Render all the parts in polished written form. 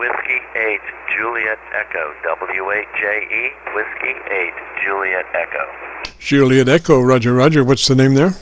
Whiskey 8, Juliet Echo, W8JE, Whiskey 8, Juliet Echo. Juliet Echo, Roger, Roger. What's the name there?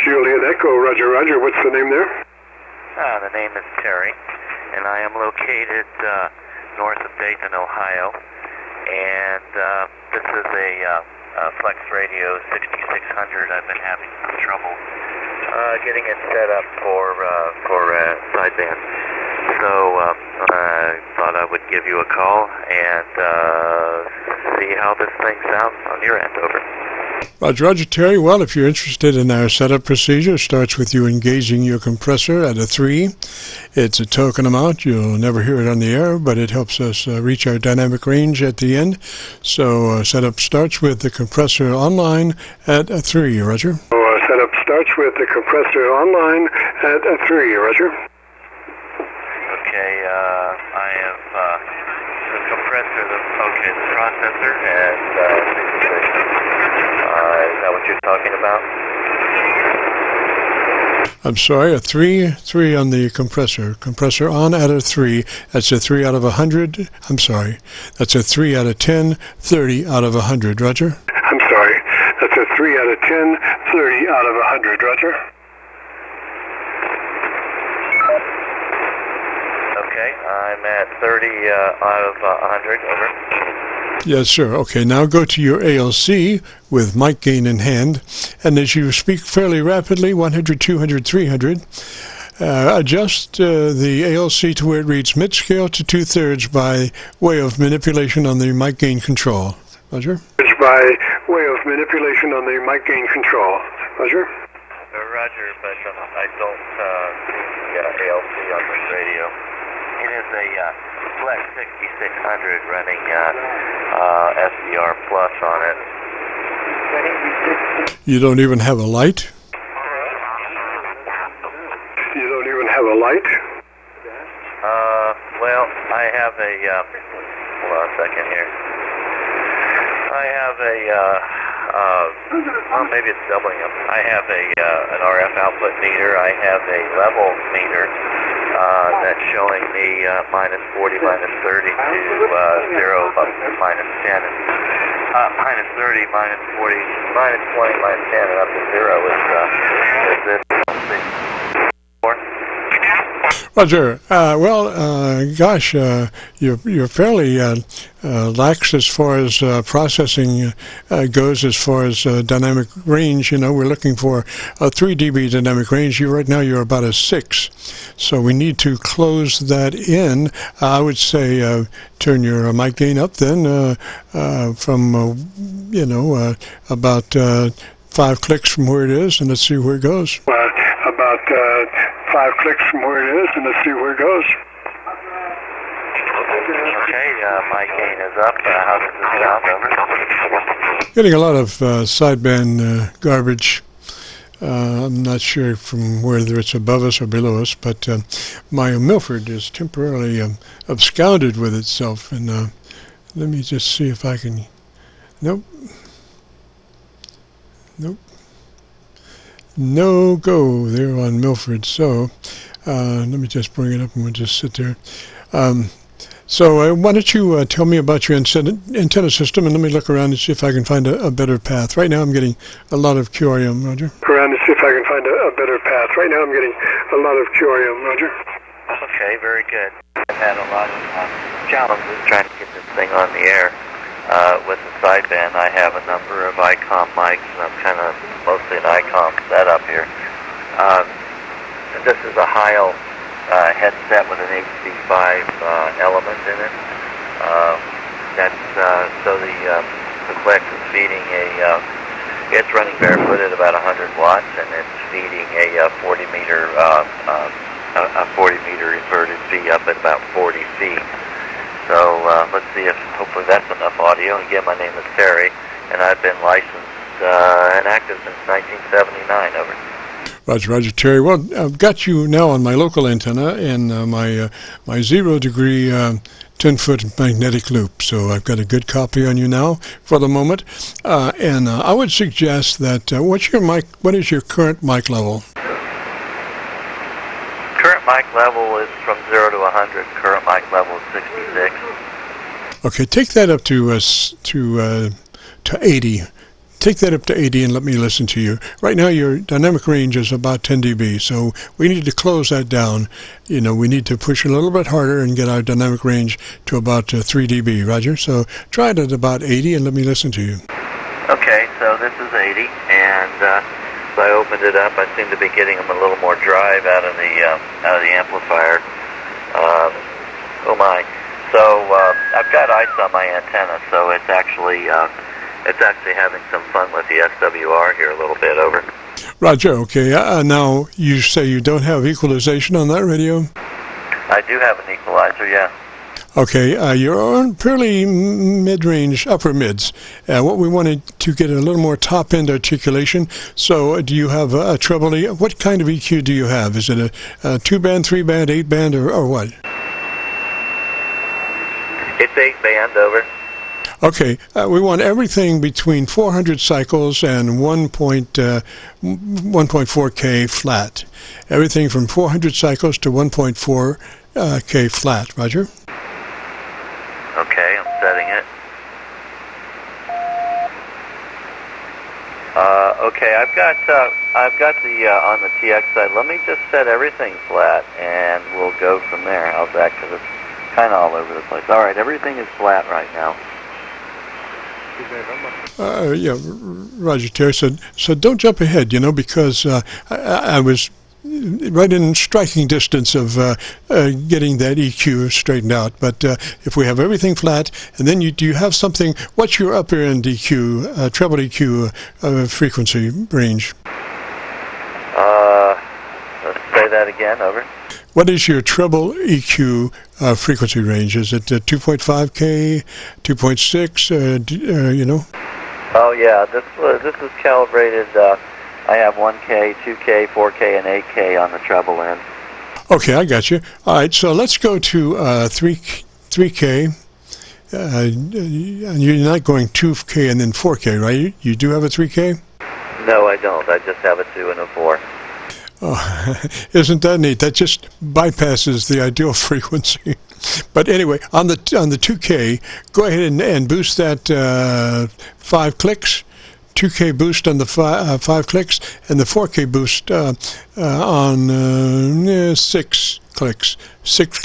Juliet Echo, Roger, Roger. What's the name there? The name is Terry, and I am located north of Dayton, Ohio. And this is a Flex Radio 6600. I've been having some trouble getting it set up for sideband. So I thought I would give you a call and see how this thing sounds on your end. Over. Roger, Roger, Terry. Well, if you're interested in our setup procedure, it starts with you engaging your compressor at a 3. It's a token amount. You'll never hear it on the air, but it helps us reach our dynamic range at the end. So setup starts with the compressor online at a 3, Roger. Setup starts with the compressor online at a 3, Roger. Okay, I have the compressor, the processor at 66. Is that what you're talking about? I'm sorry, a 3 on the compressor. Compressor on at a 3. That's a 3 out of 100. I'm sorry. That's a 3 out of 10, 30 out of 100. Roger? I'm sorry. That's a 3 out of 10, 30 out of 100. Roger? Okay, I'm at 30 out of 100. Over. Yes, sir. Okay, now go to your ALC with mic gain in hand, and as you speak fairly rapidly, 100, 200, 300, adjust the ALC to where it reads mid-scale to 2/3 by way of manipulation on the mic gain control. Roger? By way of manipulation on the mic gain control. Roger? Roger, but I don't see ALC on this radio. It is a FLEX-6600 running SDR Plus on it. You don't even have a light? You don't even have a light? Well, I have a, hold on a second here. I have maybe it's doubling up. I have an RF output meter. I have a level meter that's showing me minus 40, minus 30 to 0, minus 10, and minus 30, minus 40, minus 20, minus 10, and up to 0 is this. Roger. Gosh, you're fairly lax as far as processing goes, as far as dynamic range. You know, we're looking for a 3 dB dynamic range. Right now you're about a 6. So we need to close that in. I would say turn your mic gain up then from, about 5 clicks from where it is, and let's see where it goes. About 5 clicks from where it is, and let's see where it goes. Okay, my gain is up. How does this sound? Over. Getting a lot of sideband garbage. I'm not sure from whether it's above us or below us, but my Milford is temporarily absconded with itself. And let me just see if I can... Nope. No go there on Milford. So let me just bring it up and we'll just sit there. So why don't you tell me about your antenna system, and let me look around and see if I can find a better path. Right now I'm getting a lot of QRM, Roger. Around to see if I can find a better path. Right now I'm getting a lot of QRM, Roger. Okay, very good. I've had a lot of challenges trying to get this thing on the air with the sideband. I have a number of ICOM mics, and I'm kind of mostly an ICOM setup here. This is a Heil headset with an HD5 element in it. So the Flex is feeding it's running barefoot at about 100 watts, and it's feeding a 40 meter inverted V up at about 40 feet. So let's see if hopefully that's enough audio. Again, my name is Terry, and I've been licensed and active since 1979. Over. Roger, Roger, Terry. Well, I've got you now on my local antenna and my 0-degree 10-foot magnetic loop. So I've got a good copy on you now for the moment. And I would suggest that what is your current mic level? Current mic level is from 0 to 100. Current mic level is 66. Okay, take that up to 80. Take that up to 80 and let me listen to you. Right now your dynamic range is about 10 dB, so we need to close that down. You know, we need to push a little bit harder and get our dynamic range to about 3 dB, Roger. So try it at about 80 and let me listen to you. Okay, so this is 80, and so I opened it up. I seem to be getting them a little more drive out of the amplifier. Oh my! So I've got ice on my antenna, so it's actually having some fun with the SWR here a little bit. Over. Roger. Okay. Now you say you don't have equalization on that radio? I do have an equalizer. Yeah. Okay, you're on fairly mid-range, upper mids. What we wanted to get a little more top-end articulation. So do you have a treble? What kind of EQ do you have? Is it a 2-band, 3-band, 8-band, or what? It's 8-band, over. Okay, we want everything between 400 cycles and 1.4K flat. Everything from 400 cycles to 1.4K flat. Roger? Okay, I'm setting it. Okay, I've got the on the TX side. Let me just set everything flat, and we'll go from there. How's that? Because it's kind of all over the place. All right, everything is flat right now. Yeah, Roger, Terry. So don't jump ahead, you know, because I was right in striking distance of getting that EQ straightened out. But if we have everything flat, and then do you have something? What's your upper end EQ, treble EQ frequency range? Let's say that again. Over. What is your treble EQ frequency range? Is it 2.5K, 2.6? You know? Oh yeah, this is calibrated. I have 1K, 2K, 4K, and 8K on the treble end. Okay, I got you. All right, so let's go to 3K. And you're not going 2K and then 4K, right? You do have a 3K? No, I don't. I just have a 2 and a 4. Oh, isn't that neat? That just bypasses the ideal frequency. But anyway, on the 2K, go ahead and boost that 5 clicks. 2K boost on the 5 clicks, and the 4K boost on 6 clicks. 6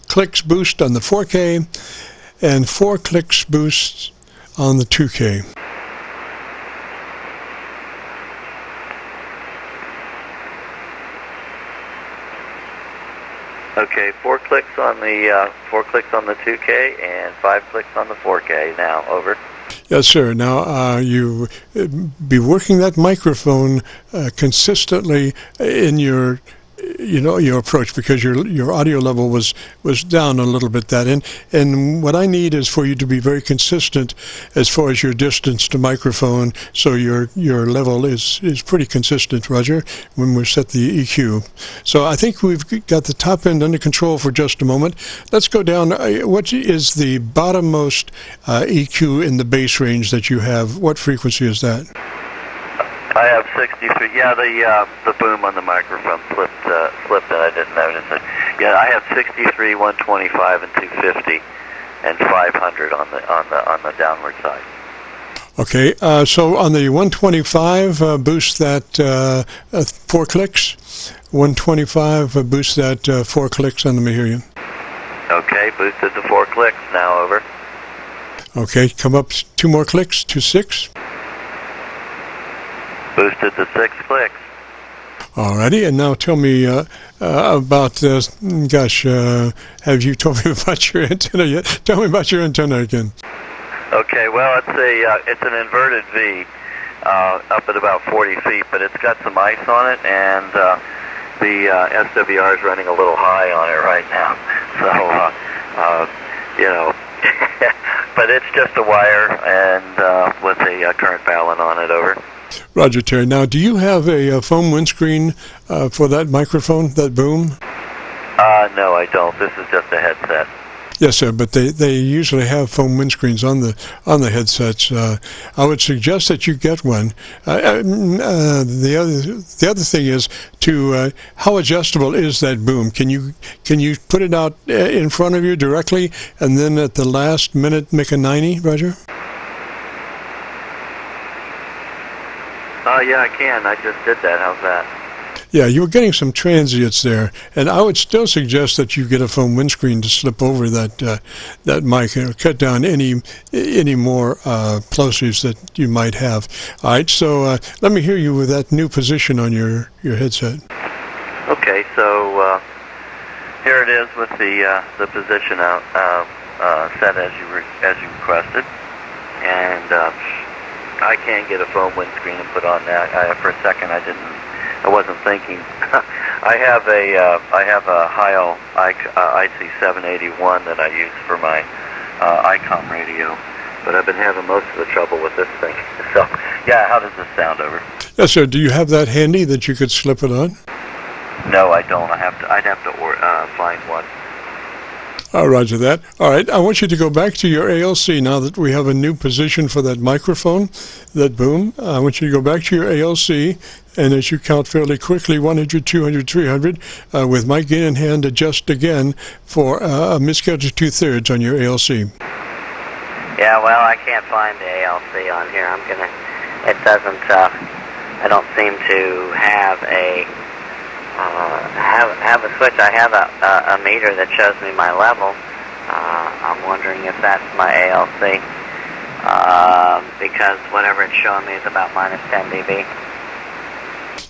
clicks boost on the 4K, and 4 clicks boost on the 2K. Okay, 4 clicks on the 2K and 5 clicks on the 4K. Now, over. Yes, sir. Now, you be working that microphone consistently in your approach, because your audio level was down a little bit that end. And what I need is for you to be very consistent as far as your distance to microphone, so your level is pretty consistent, Roger, when we set the EQ. So I think we've got the top end under control for just a moment. Let's go down. What is the bottommost EQ in the bass range that you have? What frequency is that? I have 63. Yeah, the boom on the microphone slipped, and I didn't notice it. Yeah, I have 63, 125, and 250, and 500 on the downward side. Okay, so on the 125, boost that 4 clicks. 125, boost that 4 clicks, and let me hear you. Okay, boosted to 4 clicks. Now, over. Okay, come up 2 more clicks to 6. Boosted to 6 clicks. Alrighty, and now tell me about, have you told me about your antenna yet? Tell me about your antenna again. Okay, well, it's an inverted V up at about 40 feet, but it's got some ice on it, and the SWR is running a little high on it right now. So, but it's just a wire and with a current balun on it, over. Roger, Terry. Now, do you have a foam windscreen for that microphone, that boom? No, I don't. This is just a headset. Yes, sir, but they usually have foam windscreens on the headsets. I would suggest that you get one. The other thing is how adjustable is that boom? Can you put it out in front of you directly, and then at the last minute make a 90, Roger? Yeah, I can. I just did that. How's that? Yeah, you were getting some transients there, and I would still suggest that you get a foam windscreen to slip over that mic and cut down any more plosives that you might have. All right, so let me hear you with that new position on your headset. Okay, so here it is with the position out set as you requested, and I can get a foam windscreen and put on that. For a second, I wasn't thinking. I have a Heil IC781 that I use for my ICOM radio, but I've been having most of the trouble with this thing. So, yeah, how does this sound? Over? Yes, sir. Do you have that handy that you could slip it on? No, I don't. I'd have to find one. Roger that. All right, I want you to go back to your ALC now that we have a new position for that microphone, that boom. I want you to go back to your ALC, and as you count fairly quickly, 100, 200, 300, with mic gain in hand, adjust again for a mid-scale to 2/3 on your ALC. Yeah, well, I can't find the ALC on here. It doesn't, I don't seem to have a switch. I have a meter that shows me my level. I'm wondering if that's my ALC, because whatever it's showing me is about minus 10 dB.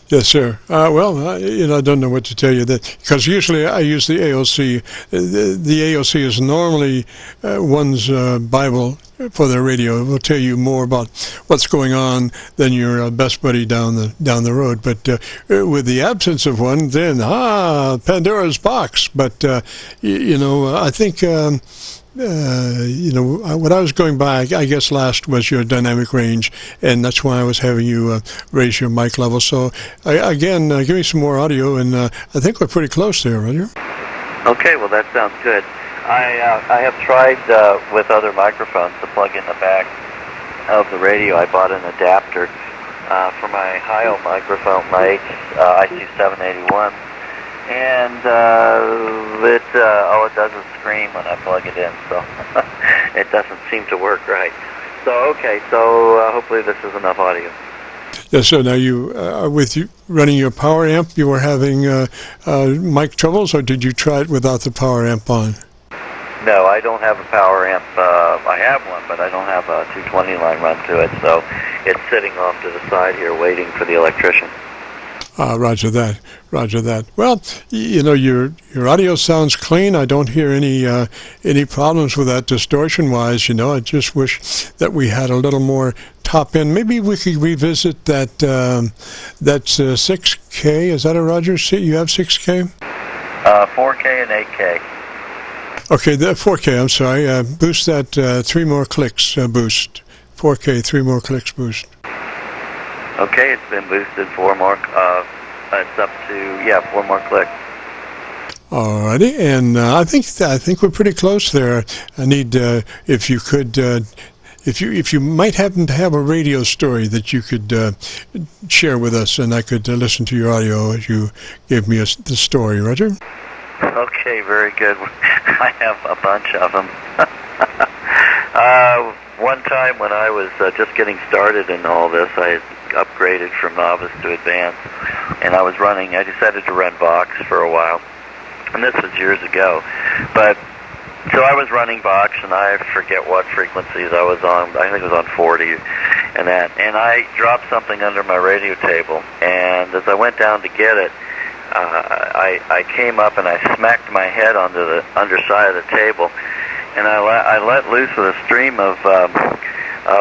Yes, sir. Well, I don't know what to tell you because usually I use the AOC. The AOC is normally one's Bible for their radio. It will tell you more about what's going on than your best buddy down the road. But with the absence of one, then Pandora's box. But I think. What I was going by, I guess last was your dynamic range, and that's why I was having you raise your mic level. So, again, give me some more audio, and I think we're pretty close there, Roger. Okay, well, that sounds good. I have tried with other microphones to plug in the back of the radio. I bought an adapter for my Heil microphone, my IC781. And it doesn't scream when I plug it in, so it doesn't seem to work right. So, okay, hopefully this is enough audio. Yes, sir. Now, with you running your power amp, you were having mic troubles, or did you try it without the power amp on? No, I don't have a power amp. I have one, but I don't have a 220 line run to it, so it's sitting off to the side here waiting for the electrician. Roger that. Well, your audio sounds clean. I don't hear any problems with that distortion-wise. I just wish that we had a little more top end. Maybe we could revisit that's 6K. Is that a Roger? You have 6K? 4K and 8K. Okay, the 4K. I'm sorry. Boost that 3 more clicks. Boost 4K. 3 more clicks. Boost. Okay, it's been boosted 4 more. It's up to 4 more clicks. Alrighty, and I think we're pretty close there. I need if you could, if you might happen to have a radio story that you could share with us, and I could listen to your audio as you gave me the story, Roger. Okay, very good. I have a bunch of them. One time when I was just getting started in all this, I had upgraded from novice to advanced, and I decided to run Vox for a while, and this was years ago. But so I was running Vox, and I forget what frequencies I was on. I think it was on 40, and I dropped something under my radio table, and as I went down to get it, I came up and I smacked my head onto the underside of the table, and I let loose with a stream of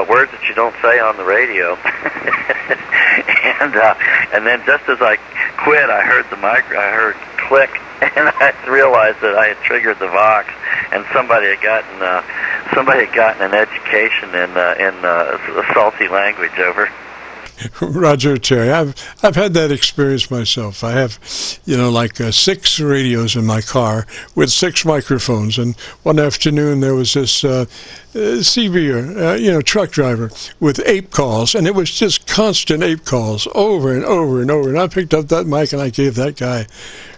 words that you don't say on the radio. And then just as I quit, I heard click, and I realized that I had triggered the Vox, and somebody had gotten an education in salty language over. Roger, Terry. I've had that experience myself. I have, like 6 radios in my car with 6 microphones. And one afternoon there was this severe, truck driver with ape calls, and it was just constant ape calls over and over and over. And I picked up that mic and I gave that guy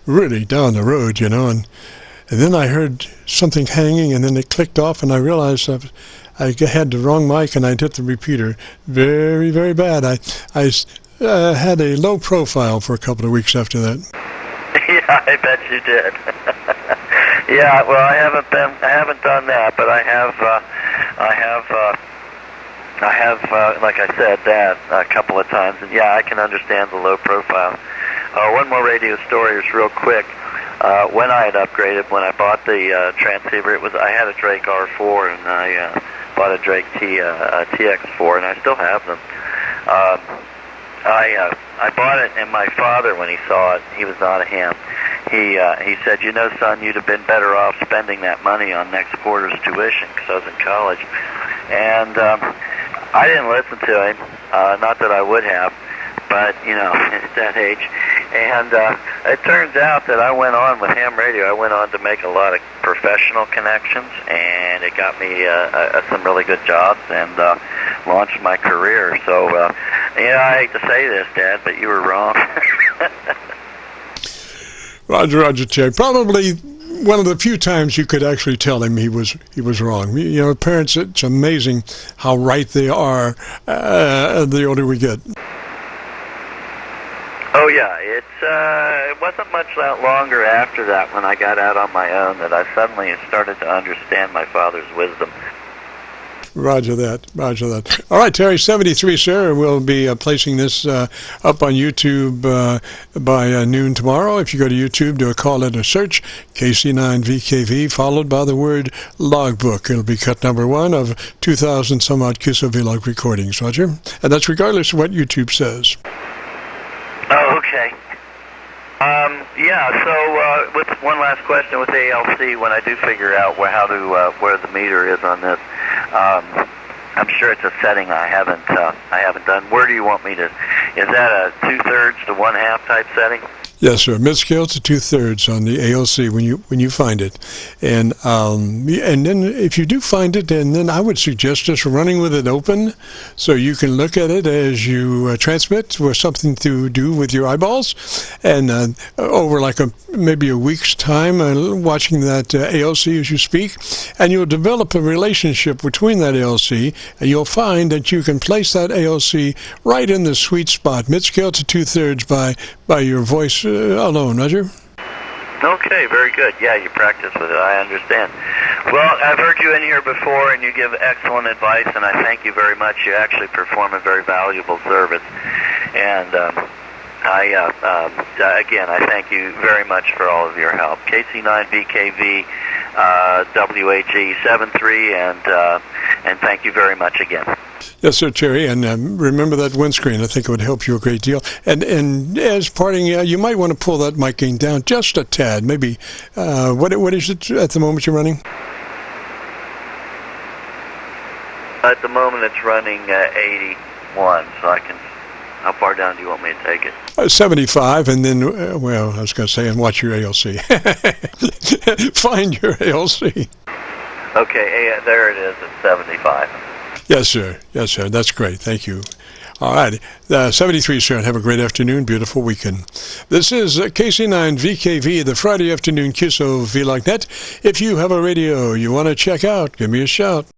really down the road, and then I heard something hanging, and then it clicked off, and I realized I had the wrong mic, and I'd hit the repeater very, very bad. I had a low profile for a couple of weeks after that. Yeah, I bet you did. Yeah, well, I haven't done that, but I have, like I said, that a couple of times, and yeah, I can understand the low profile. One more radio story is real quick. When I had upgraded, when I bought the transceiver, I had a Drake R4 and I bought a Drake TX4, and I still have them. I bought it, and my father, when he saw it, he was not a ham. He said, son, you'd have been better off spending that money on next quarter's tuition, because I was in college. And I didn't listen to him, not that I would have, but, at that age. And it turns out that I went on with ham radio. I went on to make a lot of professional connections, and it got me some really good jobs and launched my career. So, I hate to say this, Dad, but you were wrong. Roger, Terry. Probably one of the few times you could actually tell him he was wrong. Parents, it's amazing how right they are the older we get. Oh yeah, it wasn't much longer after that, when I got out on my own, that I suddenly started to understand my father's wisdom. Roger that. All right, Terry, 73, sir. We'll be placing this up on YouTube by noon tomorrow. If you go to YouTube, do a call in a search, KC9VKV, followed by the word logbook. It'll be cut number 1 of 2,000 some odd Qso-Vlog recordings, Roger. And that's regardless of what YouTube says. Oh, okay. So with one last question with ALC, when I do figure out where the meter is on this, I'm sure it's a setting I haven't done. Where do you want me to? Is that a 2/3 to 1/2 type setting? Yes, sir. Mid-scale to 2/3 on the ALC when you find it, and then if you do find it, and then I would suggest just running with it open, so you can look at it as you transmit, with something to do with your eyeballs, and over like maybe a week's time, watching that ALC as you speak, and you'll develop a relationship between that ALC, and you'll find that you can place that ALC right in the sweet spot, mid-scale to 2/3 by your voice alone, Roger. Okay, very good. Yeah, you practice with it. I understand. Well, I've heard you in here before, and you give excellent advice, and I thank you very much. You actually perform a very valuable service, and again, I thank you very much for all of your help. KC9VKV, W8JE 73, and thank you very much again. Yes, sir, Terry, and remember that windscreen. I think it would help you a great deal. And as parting, you might want to pull that mic gain down just a tad. Maybe, what is it at the moment you're running? At the moment it's running 81, so I can... How far down do you want me to take it? 75, and then, I was going to say, and watch your ALC. Find your ALC. Okay, there it is at 75. Yes, sir. That's great. Thank you. All right. 73, sir, and have a great afternoon. Beautiful weekend. This is KC9VKV, the Friday afternoon Qso-Vlog net. If you have a radio you want to check out, give me a shout.